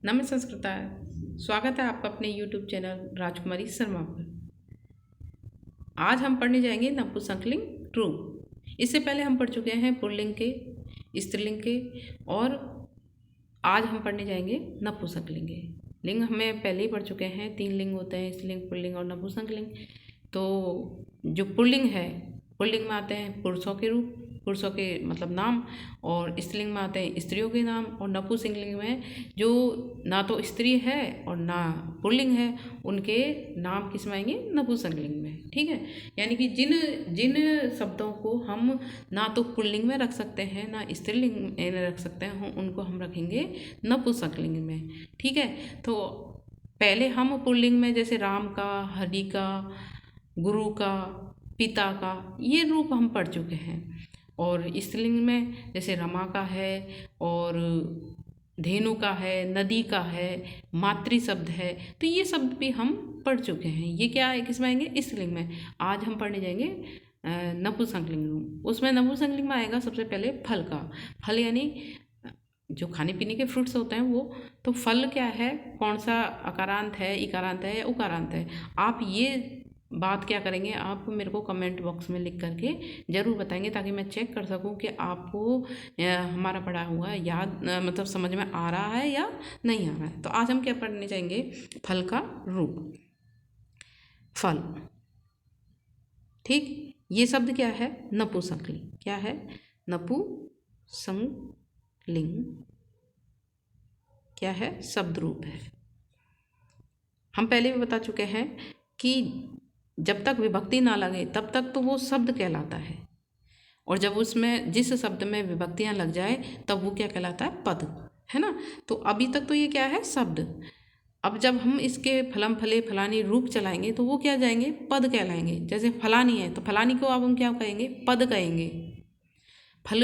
नमस्ते संस्कृता, स्वागत है आपका अपने YouTube चैनल राजकुमारी शर्मा पर। आज हम पढ़ने जाएंगे नपुंसकलिंग रूप। इससे पहले हम पढ़ चुके हैं पुल्लिंग के, स्त्रीलिंग के, और आज हम पढ़ने जाएंगे नपुंसकलिंग के। लिंग हमें पहले ही पढ़ चुके हैं, 3 लिंग होते हैं, स्त्रीलिंग, पुल्लिंग और नपुंसकलिंग। तो जो पुल्लिंग है, पुल्लिंग में आते हैं पुरुषों के रूप, पुरुषों के मतलब नाम, और स्त्रीलिंग में आते हैं स्त्रियों के नाम, और नपुंसकलिंग में जो ना तो स्त्री है और ना पुल्लिंग है, उनके नाम किस में आएंगे? नपुंसकलिंग में। ठीक है, यानी कि जिन जिन शब्दों को हम ना तो पुल्लिंग में रख सकते हैं ना स्त्रीलिंग में रख सकते हैं, उनको हम रखेंगे नपुंसकलिंग में। ठीक है, तो पहले हम पुल्लिंग में जैसे राम का, हरि का, गुरु का, पिता का, ये रूप हम पढ़ चुके हैं। और स्त्रीलिंग में जैसे रमा का है, और धेनु का है, नदी का है, मातृ शब्द है, तो ये शब्द भी हम पढ़ चुके हैं। ये क्या है, किसमें आएंगे? स्त्रीलिंग में। आज हम पढ़ने जाएंगे नपुंसकलिंग रूप। उसमें नपुंसकलिंग में आएगा सबसे पहले फल का। फल यानी जो खाने पीने के फ्रूट्स होते हैं वो। तो फल क्या है, कौन सा अकारांत है, इकारांत है या उकारांत है, आप ये बात क्या करेंगे, आप मेरे को कमेंट बॉक्स में लिख करके ज़रूर बताएंगे, ताकि मैं चेक कर सकूं कि आपको हमारा पढ़ा हुआ याद मतलब समझ में आ रहा है या नहीं आ रहा है। तो आज हम क्या पढ़ने जाएंगे? फल का रूप। फल, ठीक, ये शब्द क्या है? नपुंसकलिंग। क्या है? नपुंसकलिंग क्या है? शब्द रूप है। हम पहले भी बता चुके हैं कि जब तक विभक्ति ना लगे तब तक तो वो शब्द कहलाता है, और जब उसमें जिस शब्द में विभक्तियां लग जाए तब वो क्या कहलाता है? पद, है ना। तो अभी तक तो ये क्या है? शब्द। अब जब हम इसके फलम फले फलानी रूप चलाएंगे तो वो क्या जाएंगे? पद कहलाएंगे। जैसे फलानी है तो फलानी को अब हम क्या कहेंगे? पद कहेंगे। फल,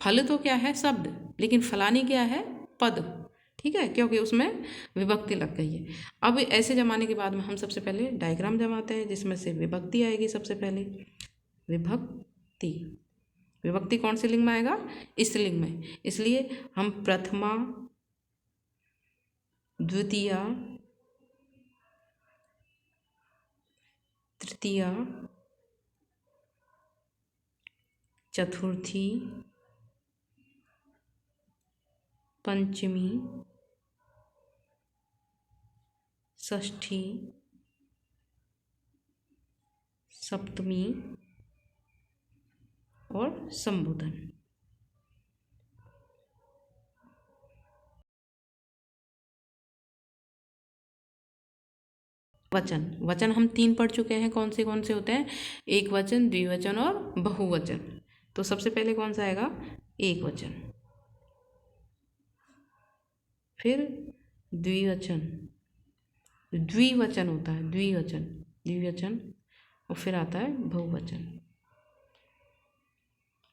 फल तो क्या है? शब्द, लेकिन फलानी क्या है? पद। ठीक है, क्योंकि उसमें विभक्ति लग गई है। अब ऐसे जमाने के बाद में हम सबसे पहले डायग्राम जमाते हैं, जिसमें से विभक्ति आएगी सबसे पहले। विभक्ति, विभक्ति कौन से लिंग में आएगा? स्त्रीलिंग में। इसलिए हम प्रथमा, द्वितीया, तृतीया, चतुर्थी, पंचमी, षष्ठी, सप्तमी और संबोधन। वचन, वचन हम 3 पढ़ चुके हैं। कौन से होते हैं? एक वचन, द्विवचन और बहुवचन। तो सबसे पहले कौन सा आएगा? एक वचन, फिर द्विवचन, द्विवचन होता है, द्विवचन, द्विवचन, और फिर आता है बहुवचन।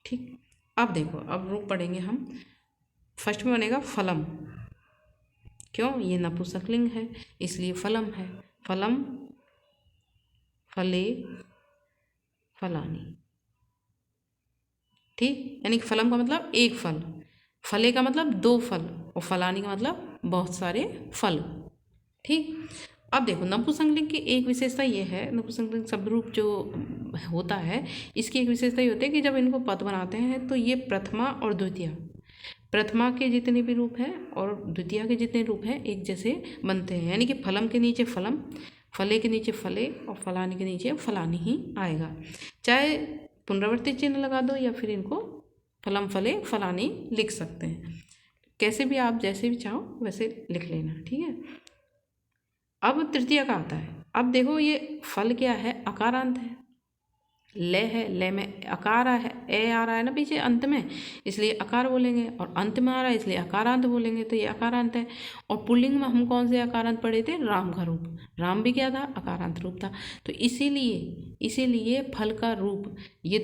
ठीक, अब देखो, अब रूप पढ़ेंगे हम। फर्स्ट में बनेगा फलम। क्यों? ये नपुंसकलिंग है इसलिए फलम है। फलम, फले, फलानी। ठीक, यानी कि फलम का मतलब एक फल, फले का मतलब 2 फल, और फलानी का मतलब बहुत सारे फल। ठीक, अब देखो नपुंसकलिंग की एक विशेषता ये है, नपुंसकलिंग शब्द रूप जो होता है इसकी एक विशेषता ये होती है कि जब इनको पद बनाते हैं तो ये प्रथमा और द्वितीया, प्रथमा के जितने भी रूप हैं और द्वितीया के जितने रूप हैं एक जैसे बनते हैं। यानी कि फलम के नीचे फलम, फले के नीचे फले, और फलानी के नीचे फलानी ही आएगा। चाहे पुनरावर्ती चिन्ह लगा दो या फिर इनको फलम फले फलानी लिख सकते हैं। कैसे भी आप जैसे भी चाहो वैसे लिख लेना। ठीक है, अब तृतीया का आता है। अब देखो ये फल क्या है? अकारांत है, ले है, ले में अकार है, ए आ रहा है ना पीछे अंत में, इसलिए अकार बोलेंगे, और अंत में आ रहा है इसलिए अकारांत बोलेंगे, तो ये अकारांत है। और पुल्लिंग में हम कौन से अकारांत पढ़े थे? राम का रूप। राम भी क्या था? अकारांत रूप था। तो इसीलिए फल का रूप ये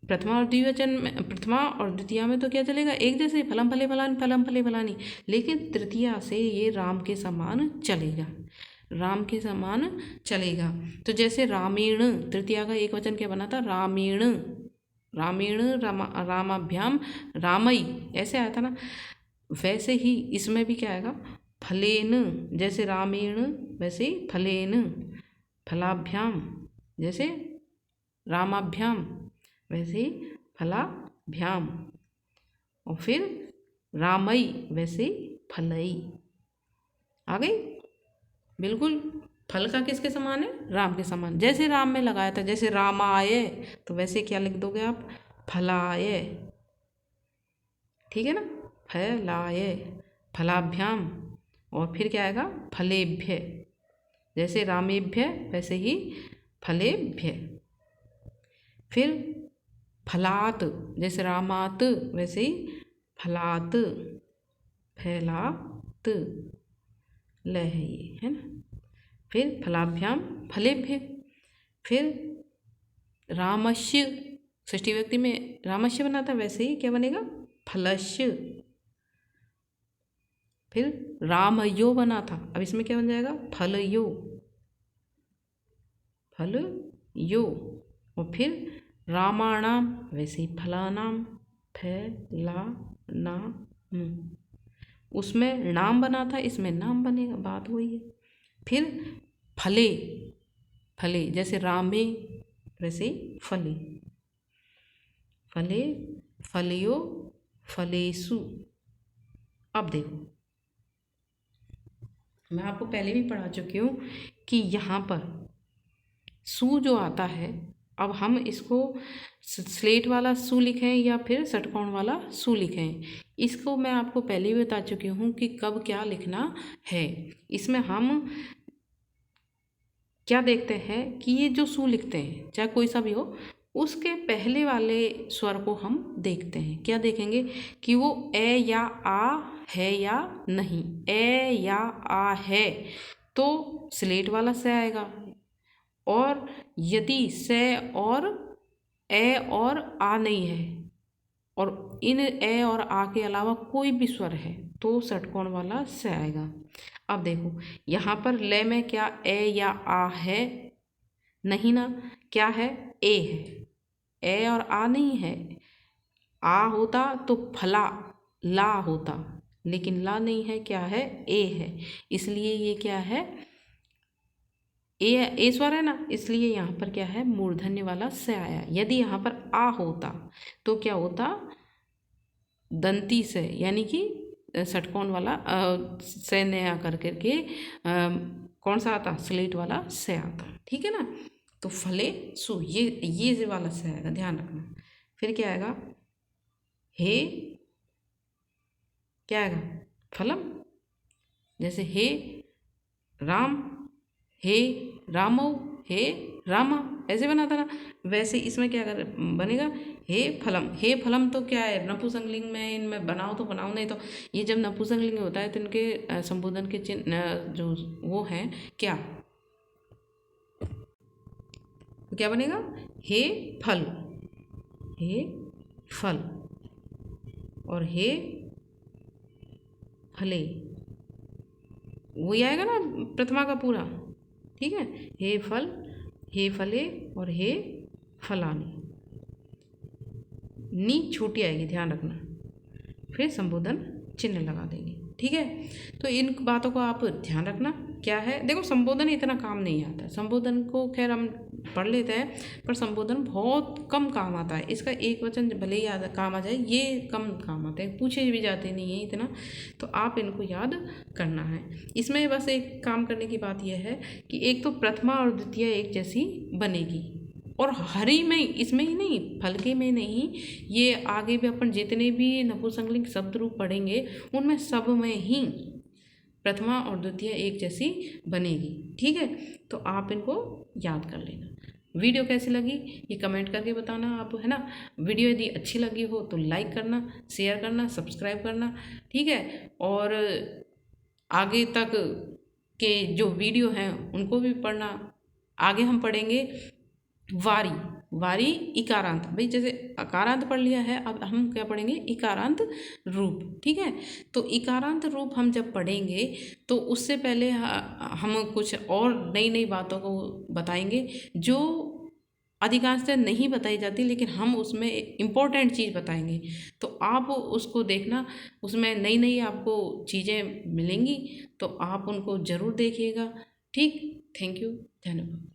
प्रथमा और द्विवचन में, प्रथमा और द्वितीया में तो क्या चलेगा? एक जैसे फलम फले फलानी, फलम फले फलानी, लेकिन तृतीया से ये राम के समान चलेगा, राम के समान चलेगा। तो जैसे रामेण, तृतीया का एक वचन क्या बना था? रामेण, रामेण रामाभ्याम रामई, ऐसे आया था ना। वैसे ही इसमें भी क्या आएगा? फलेन, जैसे रामेण वैसे ही फलेन। फलाभ्याम, जैसे रामाभ्याम वैसे ही फलाभ्याम। और फिर रामई वैसे ही फलई। आ गई? बिल्कुल फल का किसके समान है? राम के समान। जैसे राम में लगाया था, जैसे रामाय, तो वैसे क्या लिख दोगे आप? फलाय। ठीक है ना? फलाय, फलाभ्याम। और फिर क्या आएगा? फलेभ्य, जैसे रामेभ्य वैसे ही फलेभ्य। फिर फलात, जैसे रामात वैसे ही फलात, फैलात। ल है ये, है ना? फिर फलाभ्याम फलेभ्य। फिर रामस्य, षष्ठी व्यक्ति में रामस्य बना था, वैसे ही क्या बनेगा? फलस्य। फिर रामयो बना था, अब इसमें क्या बन जाएगा? फलयो, फलयो। और फिर रामाणाम वैसे ही फलानाम, फैलानाम। उसमें नाम बना था, इसमें नाम बनेगा, बात वही है। फिर फले, फले जैसे रामे वैसे ही फले, फले, फलयो, फलेसु। अब देखो, मैं आपको पहले भी पढ़ा चुकी हूँ कि यहाँ पर सु जो आता है, अब हम इसको स्लेट वाला सु लिखें या फिर षटकोण वाला सु लिखें, इसको मैं आपको पहले ही बता चुकी हूँ कि कब क्या लिखना है। इसमें हम क्या देखते हैं कि ये जो सु लिखते हैं, चाहे कोई सा भी हो, उसके पहले वाले स्वर को हम देखते हैं। क्या देखेंगे? कि वो ए या आ है या नहीं। ए या आ है तो स्लेट वाला से आएगा, और यदि से और ए और आ नहीं है और इन ए और आ के अलावा कोई भी स्वर है तो षटकोण वाला से आएगा। अब देखो यहाँ पर ले में क्या ए या आ है? नहीं ना, क्या है? ए है। ए और आ नहीं है। आ होता तो फला ला होता, लेकिन ला नहीं है, क्या है? ए है। इसलिए ये क्या है? ए स्वर है ना, इसलिए यहाँ पर क्या है? मूर्धन्य वाला से आया। यदि यहाँ पर आ होता तो क्या होता? दंती से, यानी कि षटकोण वाला से नया कर करके कौन सा आता? स्लेट वाला से आता। ठीक है ना? तो फले सु, ये वाला से आएगा, ध्यान रखना। फिर क्या आएगा? हे, क्या आएगा? फलम, जैसे हे राम, हे रामो, हे रामा, ऐसे बना था ना, वैसे इसमें क्या कर बनेगा? हे फलम। हे फलम तो क्या है? नपुंसकलिंग में, इनमें बनाओ तो बनाओ, नहीं तो ये जब नपुंसकलिंग होता है तो इनके संबोधन के चिन्ह जो वो हैं क्या, तो क्या बनेगा? हे फल, हे फल, और हे फले, वही आएगा ना प्रथमा का पूरा। ठीक है? हे फल, हे फले और हे फलानी। नी छोटी आएगी, ध्यान रखना। फिर संबोधन चिन्ह लगा देंगे। ठीक है? तो इन बातों को आप ध्यान रखना। क्या है? देखो, संबोधन इतना काम नहीं आता। संबोधन को खैर हम पढ़ लेते हैं, पर संबोधन बहुत कम काम आता है। इसका एक वचन भले ही याद काम आ जाए, ये कम काम आता है, पूछे भी जाते नहीं है इतना, तो आप इनको याद करना है। इसमें बस एक काम करने की बात यह है कि एक तो प्रथमा और द्वितीय एक जैसी बनेगी, और हरि में, इसमें ही नहीं, फलके में नहीं, ये आगे भी अपन जितने भी नपुंसकलिंग शब्द रूप पढ़ेंगे उनमें सब में ही प्रथमा और द्वितीय एक जैसी बनेगी। ठीक है? तो आप इनको याद कर लेना। वीडियो कैसी लगी ये कमेंट करके बताना आप, है ना? वीडियो यदि अच्छी लगी हो तो लाइक करना, शेयर करना, सब्सक्राइब करना। ठीक है? और आगे तक के जो वीडियो हैं उनको भी पढ़ना। आगे हम पढ़ेंगे वारी, वारी इकारांत। भाई जैसे अकारांत पढ़ लिया है, अब हम क्या पढ़ेंगे? इकारांत रूप। ठीक है? तो इकारांत रूप हम जब पढ़ेंगे तो उससे पहले हम कुछ और नई नई बातों को बताएंगे जो अधिकांशतः नहीं बताई जाती, लेकिन हम उसमें इम्पोर्टेंट चीज़ बताएंगे, तो आप उसको देखना। उसमें नई नई आपको चीज़ें मिलेंगी, तो आप उनको ज़रूर देखिएगा। ठीक, थैंक यू, धन्यवाद।